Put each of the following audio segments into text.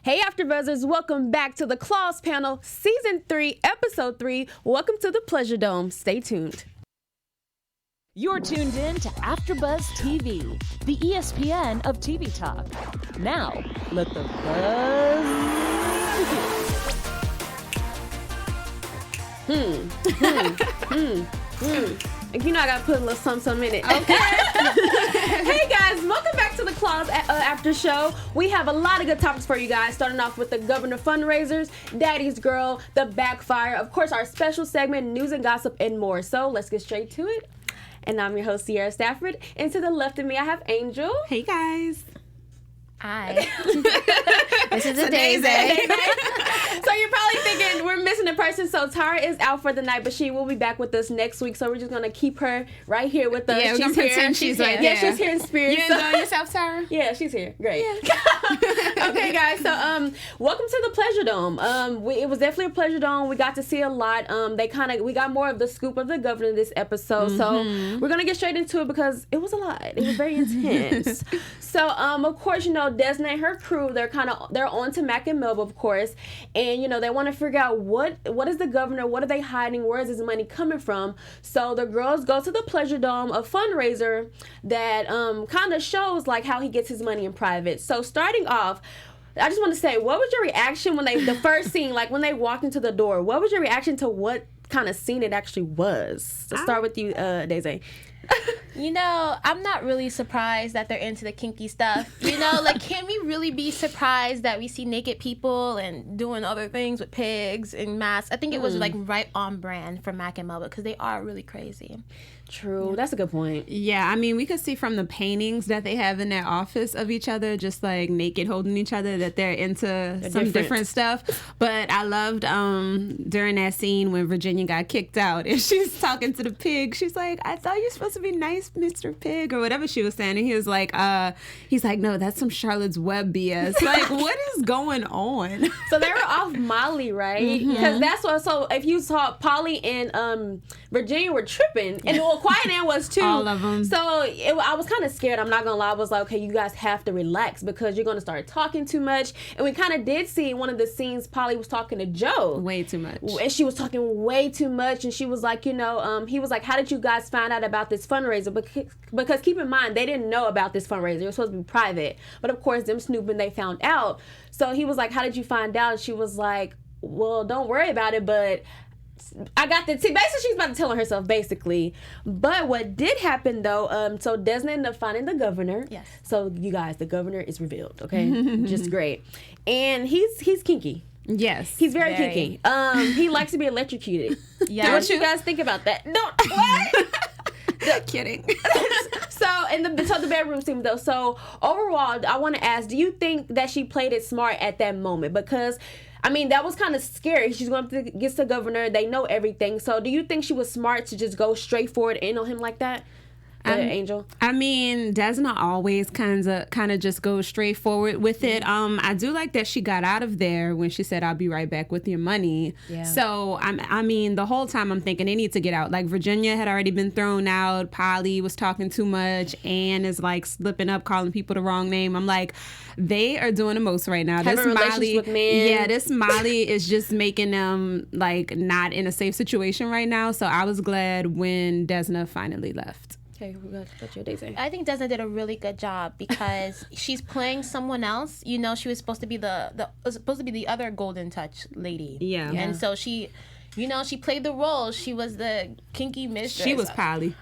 Hey AfterBuzzers, welcome back to the Claws Panel, Season 3, Episode 3. Welcome to the Pleasuredome. Stay tuned. You're tuned in to AfterBuzz TV, the ESPN of TV talk. Now, let the buzz begin. You know I gotta put a little something in it. Okay. Hey guys, welcome back to the Claws After Show. We have a lot of good topics for you guys, starting off with the governor fundraisers, Daddy's Girl, the backfire, of course our special segment, news and gossip, and more. So let's get straight to it. And I'm your host, Sierra Stafford. And to the left of me, I have Angel. Hey guys. Hi. This is Adaeze. So you're probably thinking we're missing a person. So Tara is out for the night, but she will be back with us next week. So we're just gonna keep her right here with us. Yeah, we're gonna pretend she's right there. Yeah, she's here in spirit. You enjoying yourself, Tara? Yeah, she's here. Great. Yeah. Okay, guys. So welcome to the Pleasuredome. It was definitely a Pleasuredome. We got to see a lot. We got more of the scoop of the governor this episode. So we're gonna get straight into it because it was a lot. It was very intense. So of course, you know, Desna and her crew, they're on to Mac and Melba, of course, and you know they want to figure out what is the governor, what are they hiding, where is his money coming from. So the girls go to the Pleasuredome, a fundraiser that kind of shows like how he gets his money in private. So starting off, I just want to say, what was your reaction when the first scene, like when they walked into the door? What was your reaction to what kind of scene it actually was? So start with you, Adaeze. You know, I'm not really surprised that they're into the kinky stuff. You know, like, can we really be surprised that we see naked people and doing other things with pigs and masks? I think it was, like, right on brand for Mac and Melba because they are really crazy. True. Yeah. That's a good point. Yeah, I mean, we could see from the paintings that they have in their office of each other, just like naked holding each other, that they're into some different stuff. But I loved during that scene when Virginia got kicked out and she's talking to the pig. She's like, I thought you were supposed to be nice, Mr. Pig, or whatever she was saying. And he was like, no, that's some Charlotte's Web BS. Like, what is going on? So they were off Molly, right? Because that's what, so if you saw Polly and Virginia were tripping, and Quiet Ann was too. All of them. So I was kind of scared. I'm not gonna lie. I was like, okay, you guys have to relax because you're gonna start talking too much. And we kind of did see in one of the scenes, Polly was talking to Joe way too much, and she was talking way too much. And she was like, you know, he was like, how did you guys find out about this fundraiser? Because keep in mind, they didn't know about this fundraiser. It was supposed to be private, but of course, them snooping, they found out. So he was like, how did you find out? And she was like, well, don't worry about it, but I got the tea. Basically, she's about to tell on herself, basically. But what did happen, though, so Desna ended up finding the governor. Yes. So, you guys, the governor is revealed, okay? Just great. And he's kinky. Yes. He's very kinky. He likes to be electrocuted. Yeah. What you guys think about that? What? Kidding. So the bedroom scene though. So overall, I want to ask: do you think that she played it smart at that moment? Because I mean, that was kind of scary. She's going to get the governor. They know everything. So do you think she was smart to just go straight forward in on him like that? Angel? I mean, Desna always kind of just goes straight forward with it. I do like that she got out of there when she said, I'll be right back with your money. Yeah. So, I mean, the whole time I'm thinking they need to get out. Like, Virginia had already been thrown out. Polly was talking too much. Anne is, like, slipping up, calling people the wrong name. I'm like, they are doing the most right now. Having relations with men. Yeah, this Molly is just making them, like, not in a safe situation right now. So I was glad when Desna finally left. Okay, what's your Adaeze? I think Desna did a really good job because she's playing someone else. You know, she was supposed to be the other Golden Touch lady. Yeah. And so she played the role. She was the kinky mistress. She was Polly.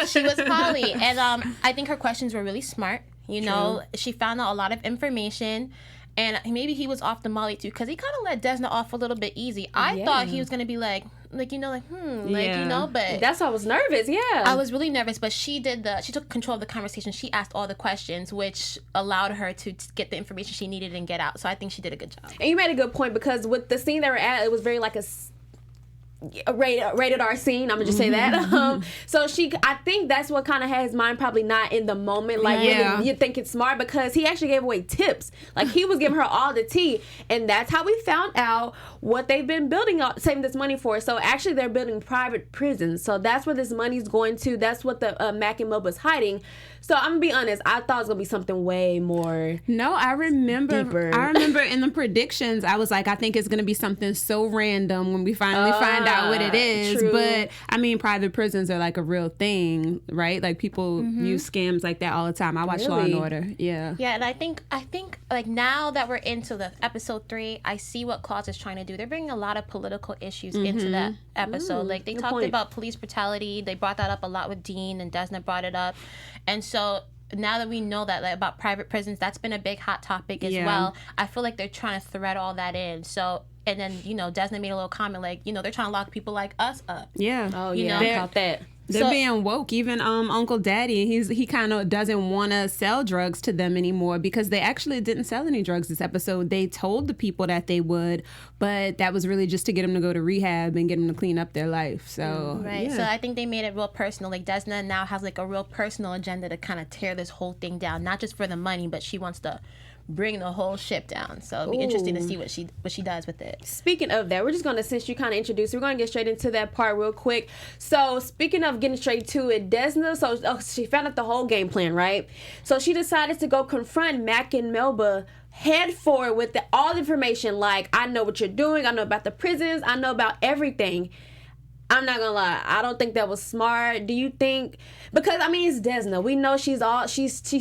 She was Polly. And I think her questions were really smart. You know, she found out a lot of information. And maybe he was off the Molly too, because he kind of let Desna off a little bit easy. I thought he was going to be like, you know, but that's why I was nervous. Yeah, I was really nervous, but she took control of the conversation. She asked all the questions, which allowed her to get the information she needed and get out. So I think she did a good job. And you made a good point because with the scene they were at, it was very like a rated R scene. I'm gonna just say that. So I think that's what kind of had his mind probably not in the moment. Like really, you think it's smart because he actually gave away tips. Like he was giving her all the tea, and that's how we found out what they've been building up, saving this money for. So actually, they're building private prisons. So that's where this money's going to. That's what the Mac and Melba's hiding. So I'm gonna be honest. I thought it was gonna be something way more. No, I remember. Deeper. I remember in the predictions, I was like, I think it's gonna be something so random when we finally find out what it is. True. But I mean, private prisons are like a real thing, right? Like people use scams like that all the time. I watch Law and Order. Yeah. Yeah, and I think like now that we're into the episode 3, I see what Claus is trying to do. They're bringing a lot of political issues into that episode. Like they talked about police brutality. They brought that up a lot with Dean, and Desna brought it up. And so now that we know that, like, about private prisons, that's been a big hot topic as well. I feel like they're trying to thread all that in. So, and then, you know, Desna made a little comment like, you know, they're trying to lock people like us up. Yeah. Oh, You yeah. know? I caught that. They're being woke. Even Uncle Daddy, he kind of doesn't want to sell drugs to them anymore because they actually didn't sell any drugs this episode. They told the people that they would, but that was really just to get them to go to rehab and get them to clean up their life. So Right. yeah. So I think they made it real personal. Like Desna now has like a real personal agenda to kind of tear this whole thing down, not just for the money, but she wants to bring the whole ship down. So it'll be interesting to see what she does with it. Speaking of that, we're just gonna, since you kind of introduced, we're gonna get straight into that part real quick. So speaking of getting straight to it, Desna, she found out the whole game plan, right? So she decided to go confront Mac and Melba head forward with all the information. Like, I know what you're doing. I know about the prisons. I know about everything. I'm not gonna lie, I don't think that was smart. Do you think, because I mean, it's Desna. We know she's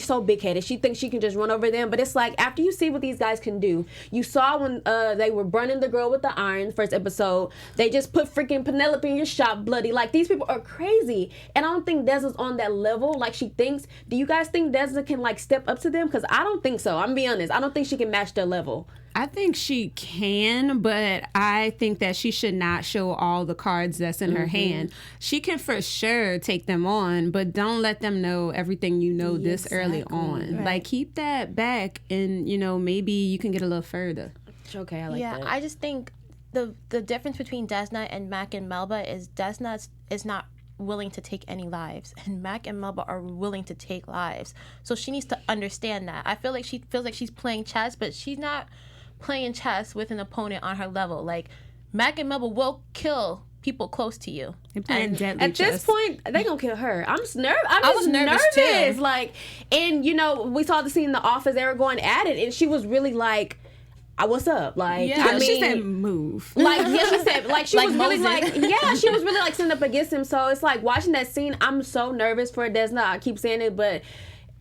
so big headed. She thinks she can just run over them. But it's like, after you see what these guys can do, you saw when they were burning the girl with the iron, first episode, they just put freaking Penelope in your shop bloody. Like, these people are crazy. And I don't think Desna's on that level like she thinks. Do you guys think Desna can like step up to them? Because I don't think so. I'm gonna be honest. I don't think she can match their level. I think she can, but I think that she should not show all the cards that's in her hand. She can for sure take them on, but don't let them know everything you know this early on. Right. Like, keep that back, and, you know, maybe you can get a little further. Okay, I like that. I just think the difference between Desna and Mac and Melba is Desna is not willing to take any lives, and Mac and Melba are willing to take lives. So she needs to understand that. I feel like she feels like she's playing chess, but she's not playing chess with an opponent on her level. Like, Mac and Melba will kill people close to you. And at this point, they gonna kill her. I'm just nervous. I was nervous too. Like, and you know, we saw the scene in the office. They were going at it, and she was really like, "What's up?" Like, Yeah, I mean, she said move. like, yeah, she said, like, she Like was really Moses. like, yeah, she was really like sitting up against him. So it's like watching that scene. I'm so nervous for Desna. I keep saying it, but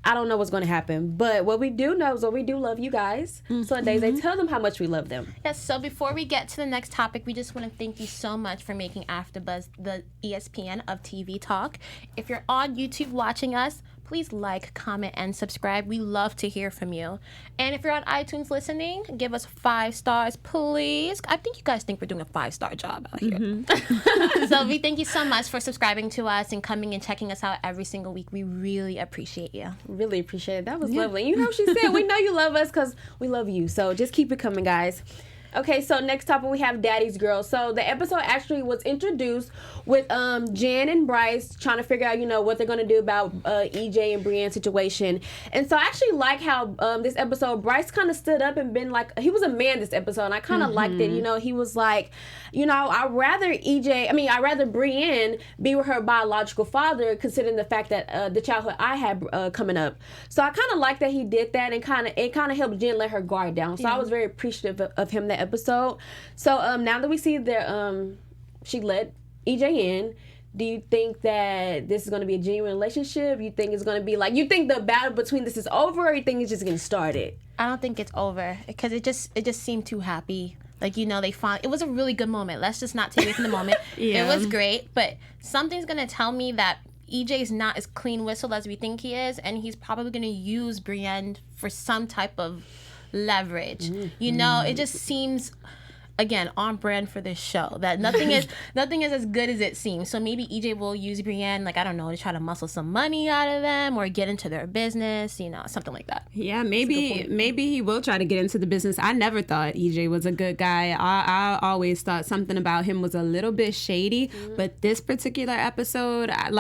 I don't know what's going to happen. But what we do know is that we do love you guys. So Adaeze, tell them how much we love them. Yes, so before we get to the next topic, we just want to thank you so much for making AfterBuzz the ESPN of TV talk. If you're on YouTube watching us, please like, comment, and subscribe. We love to hear from you. And if you're on iTunes listening, give us 5 stars, please. I think you guys think we're doing a 5-star job out here. So we thank you so much for subscribing to us and coming and checking us out every single week. We really appreciate you. Really appreciate it. That was lovely. You know, she said, we know you love us because we love you. So just keep it coming, guys. Okay, so next topic we have Daddy's Girl. So the episode actually was introduced with Jen and Bryce trying to figure out, you know, what they're going to do about EJ and Brienne's situation. And so I actually like how this episode, Bryce kind of stood up and been like, he was a man this episode, and I kind of liked it. You know, he was like, you know, I'd rather Brienne be with her biological father, considering the fact that the childhood I had coming up. So I kind of like that he did that, and it kind of helped Jen let her guard down. So I was very appreciative of him that episode. So now that we see that she let EJ in, do you think that this is going to be a genuine relationship? You think it's going to be like, you think the battle between this is over, or you think it's just getting started? I don't think it's over because it just seemed too happy. Like, you know, it was a really good moment. Let's just not take away from the moment. It was great, but something's going to tell me that EJ's not as clean whistle as we think he is, and he's probably going to use Brienne for some type of leverage. You know, it just seems, again, on brand for this show, that nothing is as good as it seems. So maybe EJ will use Brienne, like, I don't know, to try to muscle some money out of them or get into their business, you know, something like that. Yeah, maybe he will try to get into the business. I never thought EJ was a good guy. I always thought something about him was a little bit shady. But this particular episode, I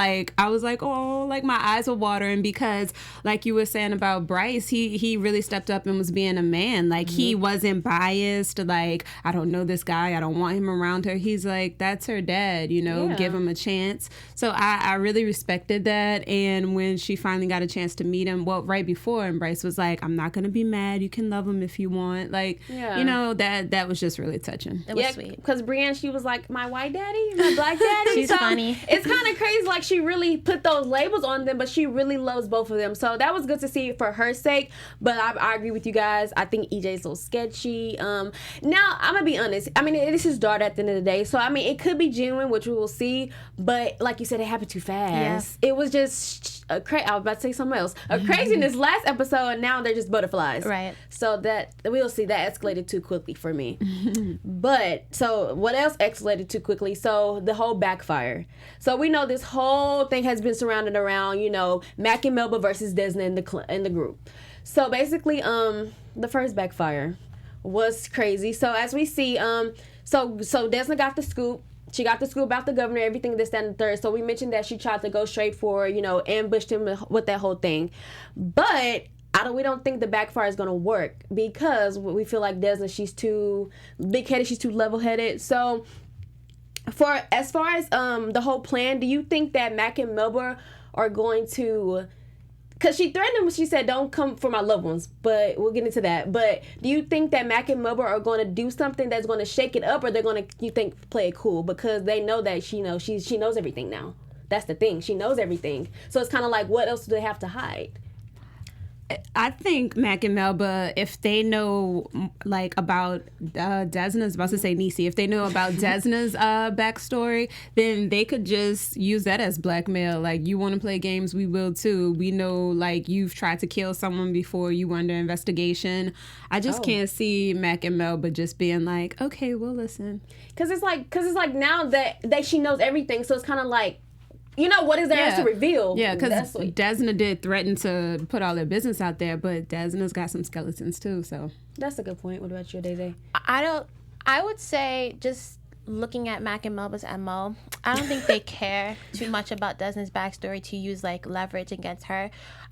was like, oh, like my eyes were watering, because like you were saying about Bryce, he really stepped up and was being a man. Like, he wasn't biased. Like, I don't don't know this guy. I don't want him around her. He's like, that's her dad, you know, give him a chance. So I really respected that. And when she finally got a chance to meet him, well, right before, and Bryce was like, I'm not going to be mad. You can love him if you want. Like, you know, that was just really touching. It was sweet. Because Brienne, she was like, my white daddy, my black daddy. She's funny. It's kind of crazy. Like, she really put those labels on them, but she really loves both of them. So that was good to see for her sake. But I agree with you guys. I think EJ's a little sketchy. Now, I'm going to be honest. I mean, it is his daughter at the end of the day. So, I mean, it could be genuine, which we will see. But like you said, it happened too fast. Yeah. It was just I was about to say something else. A craziness last episode, and now they're just butterflies. Right. So that we'll see. That escalated too quickly for me. But so what else escalated too quickly? So the whole backfire. So we know this whole thing has been surrounded around, you know, Mac and Melba versus Desna in the group. So basically, the first backfire was crazy. So as we see, so Desna got the scoop. She got the scoop about the governor, everything, this, that, and the third. So we mentioned that she tried to go straight for, you know, ambushed him with that whole thing. But we don't think the backfire is going to work because we feel like Desna, she's too big-headed, she's too level-headed. So as far as the whole plan, do you think that Mac and Melba are going to... Because she threatened him, she said, don't come for my loved ones. But we'll get into that. But do you think that Mac and Melba are going to do something that's going to shake it up, or they're going to, you think, play it cool? Because they know that she knows everything now. That's the thing. She knows everything. So it's kind of like, what else do they have to hide? I think Mac and Melba, if they know, like, about Desna's, about to say Niecy, if they know about Desna's backstory, then they could just use that as blackmail. Like, you want to play games, we will too. We know, like, you've tried to kill someone before, you were under investigation. I just can't see Mac and Melba just being like, okay, we'll listen. Because it's like now that she knows everything, so it's kind of like, you know, what is there to reveal? Yeah, because Desna did threaten to put all their business out there, but Desna's got some skeletons too, so. That's a good point. What about you, Adaeze? I would say, just looking at Mac and Melba's MO, I don't think they care too much about Desna's backstory to use, like, leverage against her.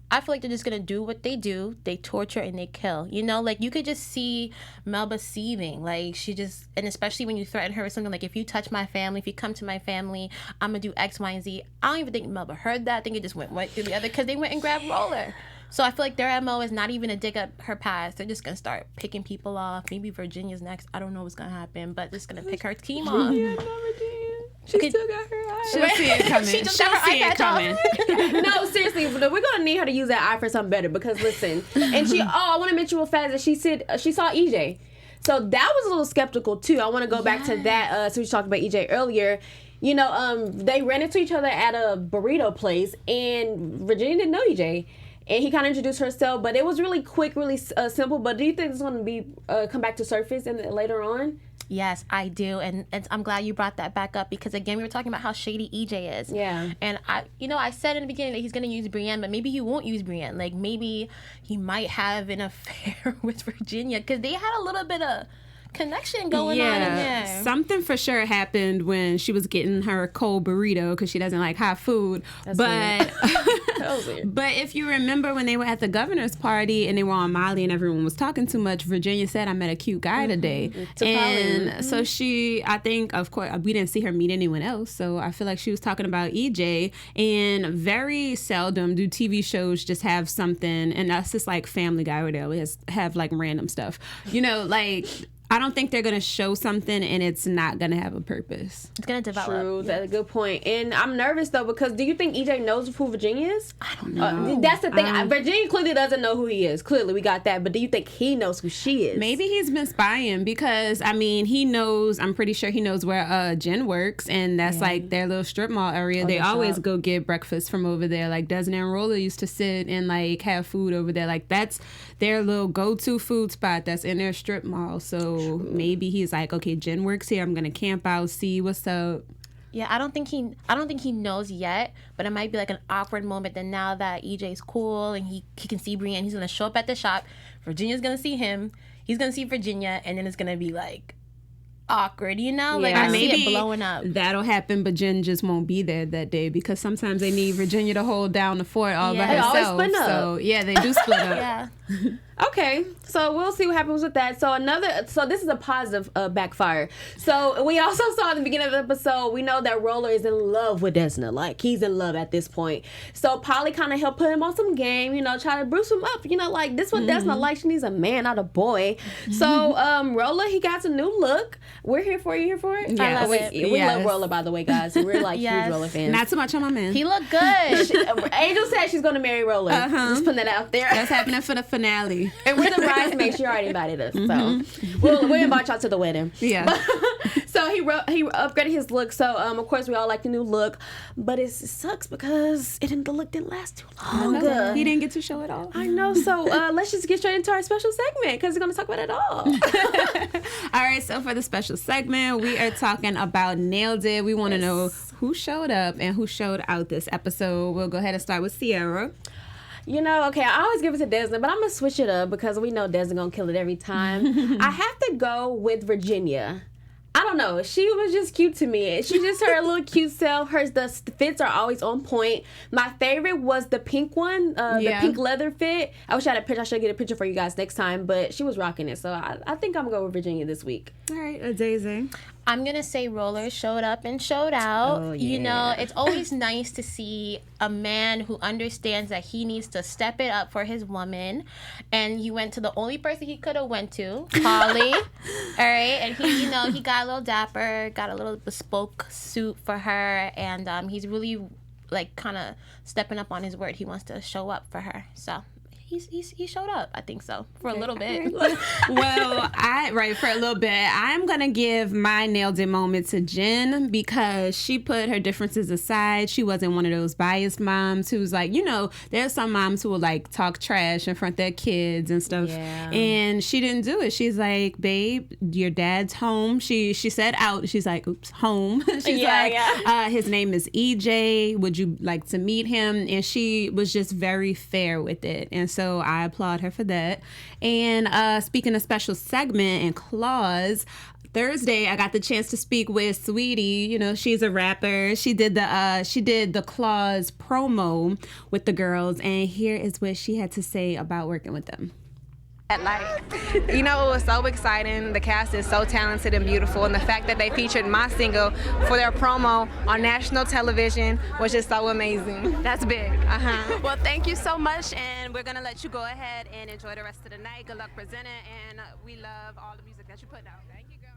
I feel like they're just going to do what they do. They torture and they kill. You know, like, you could just see Melba seething. Like, she just, and especially when you threaten her with something like, if you touch my family, if you come to my family, I'm going to do X, Y, and Z. I don't even think Melba heard that. I think it just went one through the other because they went and grabbed Roller. So I feel like their MO is not even to dig up her past. They're just going to start picking people off. Maybe Virginia's next. I don't know what's going to happen, but they're just going to pick her team off. She still got her eye. She'll see it coming. She'll see it coming. No, seriously, we're going to need her to use that eye for something better because, listen, and I want to mention real fast that she said she saw EJ. So that was a little skeptical, too. I want to go back to that. So we talked about EJ earlier. You know, they ran into each other at a burrito place, and Virginia didn't know EJ. And he kind of introduced herself, but it was really quick, really simple. But do you think it's going to be come back to surface later on? Yes, I do, and I'm glad you brought that back up because, again, we were talking about how shady EJ is. Yeah. And I said in the beginning that he's going to use Brienne, but maybe he won't use Brienne. Like, maybe he might have an affair with Virginia because they had a little bit of connection going on in there. Something for sure happened when she was getting her cold burrito because she doesn't like hot food. That's but weird. But if you remember when they were at the governor's party and they were on Molly and everyone was talking too much, Virginia said, I met a cute guy today. And so I think, of course, we didn't see her meet anyone else. So I feel like she was talking about EJ. And very seldom do TV shows just have something, and that's just like Family Guy where they always have like random stuff. You know, like, I don't think they're going to show something and it's not going to have a purpose. It's going to develop. True, that's a good point. And I'm nervous, though, because do you think EJ knows who Virginia is? I don't know. That's the thing. Virginia clearly doesn't know who he is. Clearly, we got that. But do you think he knows who she is? Maybe he's been spying because, I mean, he knows, I'm pretty sure he knows where Jen works, and that's like their little strip mall area. They always go get breakfast from over there. Like, Desna and Roller used to sit and, like, have food over there. Like, that's their little go-to food spot that's in their strip mall. So maybe he's like, okay, Jen works here. I'm gonna camp out, see what's up. Yeah, I don't think he knows yet, but it might be like an awkward moment. Then now that EJ's cool and he can see Brienne, he's gonna show up at the shop. Virginia's gonna see him. He's gonna see Virginia, and then it's gonna be like awkward, you know? Like, I see it blowing up. That'll happen, but Jen just won't be there that day because sometimes they need Virginia to hold down the fort all by herself. They always split up. So yeah, they do split up. Yeah. Okay, so we'll see what happens with that. So this is a positive backfire. So we also saw at the beginning of the episode, we know that Roller is in love with Desna. Like, he's in love at this point. So Polly kind of helped put him on some game, you know, try to bruise him up. You know, like, this is what Desna likes. She needs a man, not a boy. So Roller, he got a new look. We're here for you. Here for it? Yes. I love it. We love Roller, by the way, guys. We're like huge Roller fans. Not too much on my man. He looked good. Angel said she's going to marry Roller. Just putting that out there. That's happening for the finale. And we're the bridesmaids. She already invited us, so we'll invite y'all to the wedding. Yeah. So he upgraded his look. So of course we all like the new look, but it sucks because the look didn't last too long. He didn't get to show it all. I know. So let's just get straight into our special segment because we're gonna talk about it all. All right. So for the special segment, we are talking about Nailed It. We want to know who showed up and who showed out this episode. We'll go ahead and start with Sierra. You know, okay, I always give it to Desna, but I'm going to switch it up because we know Desna going to kill it every time. I have to go with Virginia. I don't know. She was just cute to me. She just her little cute self. The fits are always on point. My favorite was the pink one, the pink leather fit. I wish I had a picture. I should get a picture for you guys next time, but she was rocking it. So I think I'm going to go with Virginia this week. All right, Adaeze. I'm going to say Roller showed up and showed out. Oh, yeah. You know, it's always nice to see a man who understands that he needs to step it up for his woman. And he went to the only person he could have went to, Polly. All right. And he got a little dapper, got a little bespoke suit for her. And he's really, like, kind of stepping up on his word. He wants to show up for her. So he showed up, I think so, for a little bit. Well, for a little bit. I'm going to give my Nailed It moment to Jen because she put her differences aside. She wasn't one of those biased moms who's like, you know, there's some moms who will like talk trash in front of their kids and stuff. Yeah. And she didn't do it. She's like, babe, your dad's home. She said out. She's like, oops, home. She's his name is EJ. Would you like to meet him? And she was just very fair with it. And so I applaud her for that. And speaking of special segment and claws, Thursday I got the chance to speak with Sweetie. You know, she's a rapper. She did the claws promo with the girls, and here is what she had to say about working with them. You know, it was so exciting. The cast is so talented and beautiful, and the fact that they featured my single for their promo on national television was just so amazing. That's big. Well, thank you so much, and we're gonna let you go ahead and enjoy the rest of the night. Good luck presenting, and we love all the music that you put out. Thank you, girl.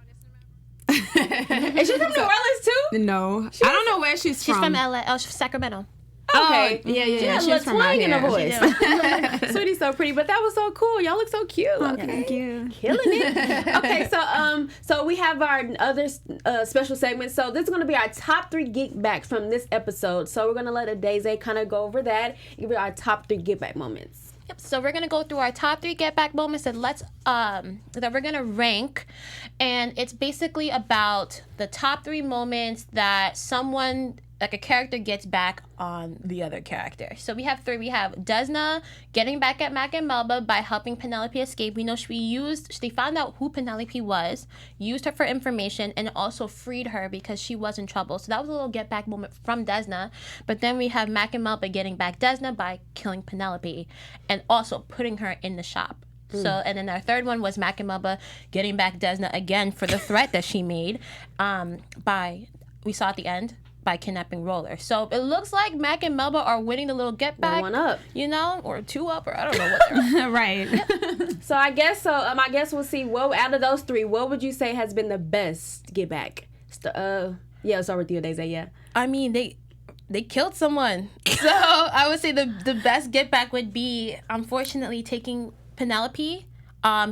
Is she from New Orleans too? No, I don't know where she's from. She's from LA. Oh, she's from Sacramento. Okay. Yeah. She's from out here. In her voice. Sweetie's so pretty, but that was so cool. Y'all look so cute. Oh, okay. thank you. Killing it. Okay, so we have our other special segment. So this is going to be our top 3 get backs from this episode. So we're going to let Adaeze kind of go over that. Give it our top 3 get back moments. Yep. So we're gonna go through our top 3 get back moments and that we're gonna rank, and it's basically about the top 3 moments that someone, like a character, gets back on the other character. So we have 3. We have Desna getting back at Mac and Melba by helping Penelope escape. We know they found out who Penelope was, used her for information, and also freed her because she was in trouble. So that was a little get back moment from Desna. But then we have Mac and Melba getting back Desna by killing Penelope and also putting her in the shop. So, and then our 3rd one was Mac and Melba getting back Desna again for the threat that she made we saw at the end, by kidnapping Roller. So it looks like Mac and Melba are winning the little get back. 1 up. You know, or 2 up, or I don't know what they're Right. So I guess we'll see, what out of those 3, what would you say has been the best get back? Yeah, start with you, Adaeze. Yeah. I mean, they killed someone. So I would say the best get back would be, unfortunately, taking Penelope,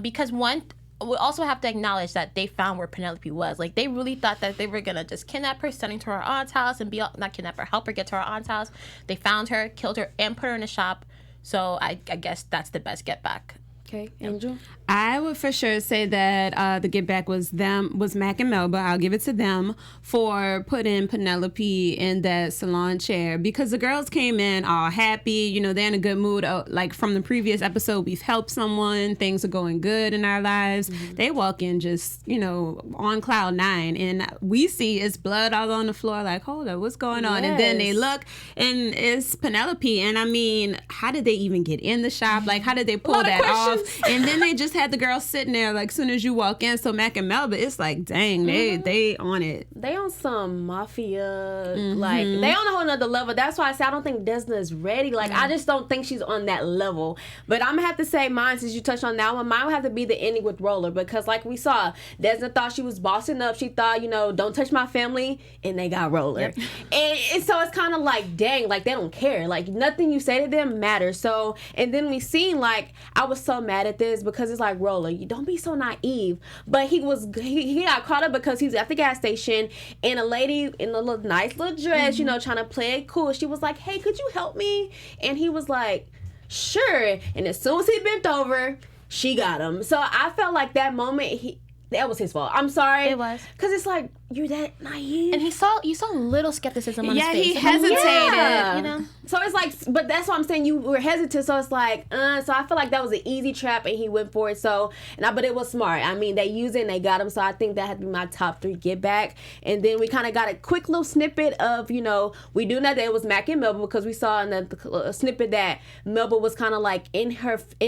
because one, we also have to acknowledge that they found where Penelope was. Like, they really thought that they were gonna just kidnap her, send her to her aunt's house, and not kidnap her, help her get to her aunt's house. They found her, killed her, and put her in a shop. So I guess that's the best get back. Okay, Angel. I would for sure say that the get back was Mac and Melba. I'll give it to them for putting Penelope in that salon chair, because the girls came in all happy. They're in a good mood. Like from the previous episode, we've helped someone. Things are going good in our lives. Mm-hmm. They walk in just, on cloud 9, and we see it's blood all on the floor. Like, hold up, what's going on? And then they look, and it's Penelope. And I mean, how did they even get in the shop? Like, how did they pull that off? And then they just had the girls sitting there, like, soon as you walk in. So Mac and Melba, it's like, dang, they on it. They on some mafia, like, they on a whole nother level. That's why I say I don't think Desna is ready. Like, I just don't think she's on that level. But I'm gonna have to say mine, since you touched on that one, mine would have to be the ending with Roller, because like we saw, Desna thought she was bossing up. She thought, don't touch my family, and they got Roller. Yep. And so it's kind of like, dang, like, they don't care. Like, nothing you say to them matters. So, and then we seen, like, I was so mad at this, because it's like, Roller, you don't be so naive. But he got caught up because he was at the gas station, and a lady in a nice little dress, trying to play it cool. She was like, hey, could you help me? And he was like, sure. And as soon as he bent over, she got him. So I felt like that moment, that was his fault. I'm sorry. It was. Because it's like, you're that naive. And you saw little skepticism on his face. Yeah, he hesitated. Yeah. So it's like, but that's what I'm saying. You were hesitant. So it's like, so I feel like that was an easy trap, and he went for it. So, but it was smart. I mean, they used it and they got him. So I think that had to be my top 3 get back. And then we kind of got a quick little snippet of, we do know that it was Mac and Melba, because we saw in the snippet that Melba was kind of like in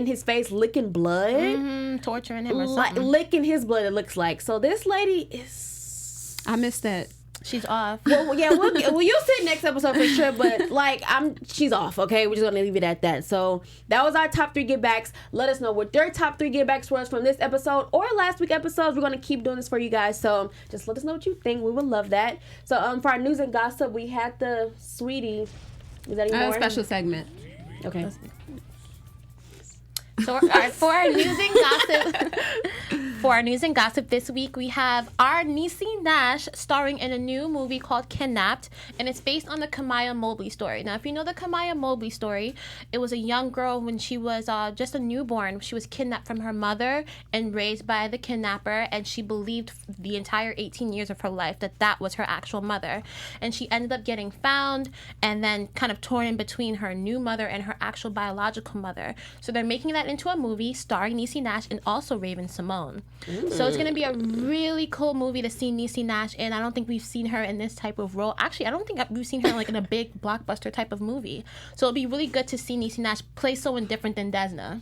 his face, licking blood. Torturing him or something. Licking his blood, it looks like. So this lady is... I missed that. She's off. Well, yeah, you'll see next episode for sure, but like, she's off, okay? We're just gonna leave it at that. So that was our top 3 get backs. Let us know what your top 3 get backs was from this episode or last week episodes. We're gonna keep doing this for you guys, so just let us know what you think. We would love that. So for our news and gossip, we had the Sweetie. Is that any more? Special segment. Okay. So for our news and gossip this week, we have our Niecy Nash starring in a new movie called Kidnapped, and it's based on the Kamaya Mobley story. Now, if you know the Kamaya Mobley story, it was a young girl when she was just a newborn. She was kidnapped from her mother and raised by the kidnapper, and she believed the entire 18 years of her life that was her actual mother. And she ended up getting found and then kind of torn in between her new mother and her actual biological mother. So they're making that into a movie starring Niecy Nash and also Raven Simone. So it's going to be a really cool movie to see Niecy Nash in. I don't think we've seen her in this type of role. Actually, I don't think we've seen her like in a big blockbuster type of movie. So it'll be really good to see Niecy Nash play someone different than Desna.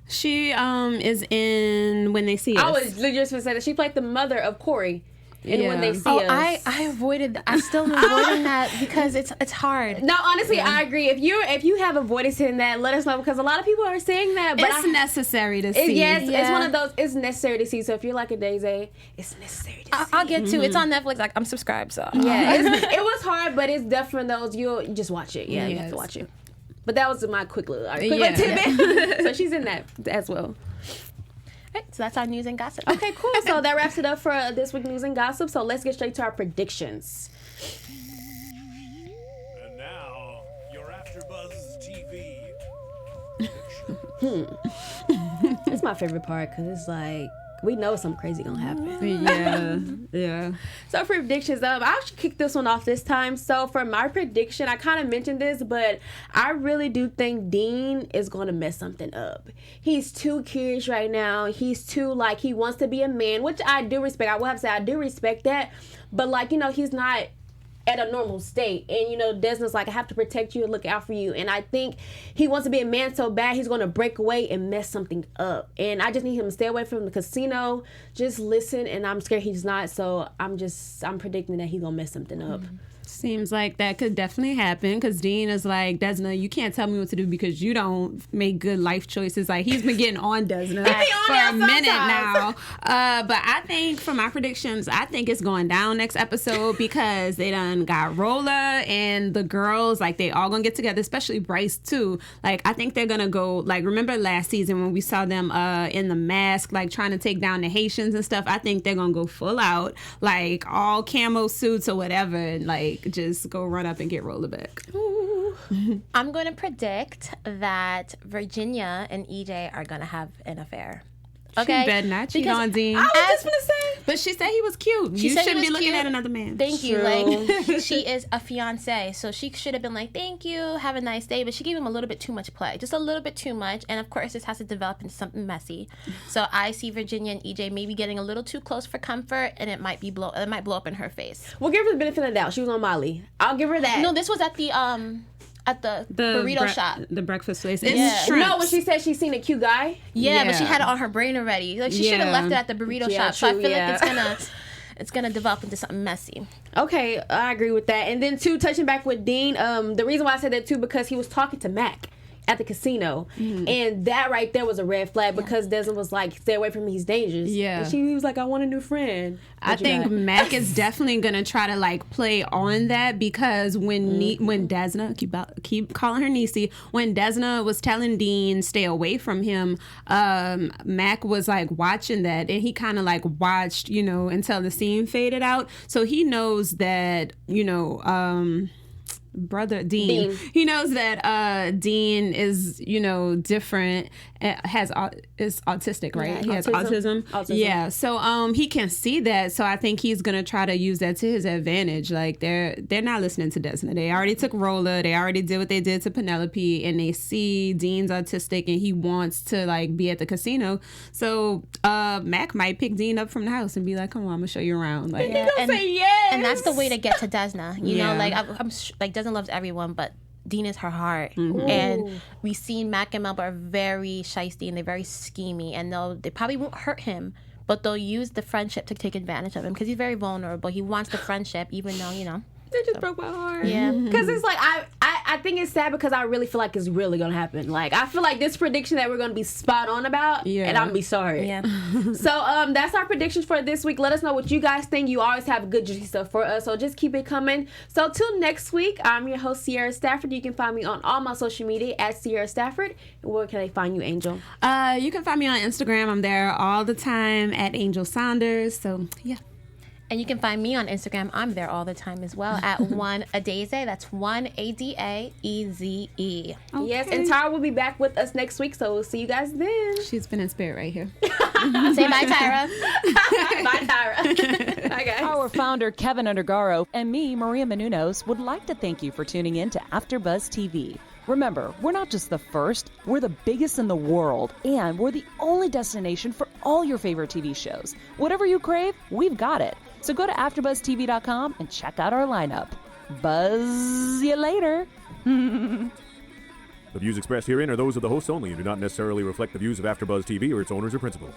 She is in When They See Us. I was just going to say that she played the mother of Corey. And When They See Us. I avoided. I still am avoiding that because it's hard. No, honestly, I agree. If you have a voice in that, let us know, because a lot of people are saying that. But it's necessary to see. Yes, it's one of those. It's necessary to see. So if you're like Adaeze, it's necessary to see. I'll get to. It's on Netflix. Like, I'm subscribed. So yeah, it was hard, but it's definitely those. You just watch it. Yeah, you have to watch it. But that was my quick little tidbit. So she's in that as well. Right, so that's our news and gossip. Okay, cool. So that wraps it up for this week's news and gossip. So let's get straight to our predictions. And now, your AfterBuzz TV. It's my favorite part, because it's like, we know something crazy gonna happen. Yeah. So for predictions, I'll kick this one off this time. So for my prediction, I kind of mentioned this, but I really do think Dean is gonna mess something up. He's too curious right now. He's too, like, he wants to be a man, which I do respect. I will have to say I do respect that, but like, he's not at a normal state, and Desna's like, I have to protect you and look out for you, and I think he wants to be a man so bad he's going to break away and mess something up, and I just need him to stay away from the casino. Just listen, and I'm scared he's not, so I'm predicting that he's going to mess something up. Seems like that could definitely happen, because Dean is like, Desna, you can't tell me what to do because you don't make good life choices. Like, he's been getting on Desna for a minute now. But I think for my predictions, I think it's going down next episode, because they done got Roller and the girls, like, they all gonna get together, especially Bryce too. Like, I think they're gonna go, like, remember last season when we saw them in the mask, like, trying to take down the Haitians and stuff? I think they're gonna go full out, like, all camo suits or whatever, and like, just go run up and get Roller back. I'm going to predict that Virginia and EJ are going to have an affair. Okay, She better not cheat on Dean. I was just gonna say. But she said he was cute. She You said he shouldn't be was looking cute. at another man. Thank you. True. Like, she is a fiance, so she should have been like, thank you, have a nice day. But she gave him a little bit too much play, just a little bit too much. And of course, this has to develop into something messy. So I see Virginia and EJ maybe getting a little too close for comfort, and it might blow up in her face. We'll give her the benefit of the doubt. She was on Molly. I'll give her that. No, this was at the burrito shop. The breakfast place. Yeah. It's shrimps. No, when she said she's seen a cute guy. Yeah, but she Yeah. had it on her brain already. Like, she should have Yeah. left it at the burrito Yeah, shop. So I true, feel yeah. like it's gonna develop into something messy. Okay, I agree with that. And then too, touching back with Dean, the reason why I said that too, because he was talking to Mac at the casino, and that right there was a red flag because Desna was like, "Stay away from me, he's dangerous." Yeah. and he was like, "I want a new friend." I What you think got? Mac is definitely gonna try to like play on that because when Desna keep calling her Niecy, when Desna was telling Dean stay away from him, Mac was like watching that, and he kind of like watched, until the scene faded out. So he knows that brother Dean. He knows that Dean is different, is autistic, right? Yeah, he has autism. Yeah, so he can see that. So I think he's gonna try to use that to his advantage. Like they're not listening to Desna. They already took Rolla. They already did what they did to Penelope, and they see Dean's autistic and he wants to like be at the casino. So Mac might pick Dean up from the house and be like, "Come on, I'm gonna show you around." Like, say yes. And that's the way to get to Desna. You know, Yeah. like like Desna loves everyone, but Dean is her heart. And we've seen Mac and Melba are very shisty and they're very schemy, and they probably won't hurt him, but they'll use the friendship to take advantage of him because he's very vulnerable. He wants the friendship, even though, That just broke my heart. Yeah. Because it's like, I think it's sad because I really feel like it's really going to happen. Like, I feel like this prediction that we're going to be spot on about, and I'm going to be sorry. Yeah. So, that's our predictions for this week. Let us know what you guys think. You always have good juicy stuff for us, so just keep it coming. So, till next week, I'm your host, Sierra Stafford. You can find me on all my social media at Sierra Stafford. And where can they find you, Angel? you can find me on Instagram. I'm there all the time at Angel Saunders. So yeah. And you can find me on Instagram. I'm there all the time as well at one Adaeze. That's one Adaeze. Yes, and Tyra will be back with us next week, so we'll see you guys then. She's been in spirit right here. Say bye, Tyra. Bye, Tyra. Bye, guys. Our founder, Keven Undergaro, and me, Maria Menounos, would like to thank you for tuning in to AfterBuzz TV. Remember, we're not just the first, we're the biggest in the world, and we're the only destination for all your favorite TV shows. Whatever you crave, we've got it. So go to AfterBuzzTV.com and check out our lineup. Buzz you later. The views expressed herein are those of the hosts only and do not necessarily reflect the views of AfterBuzz TV or its owners or principals.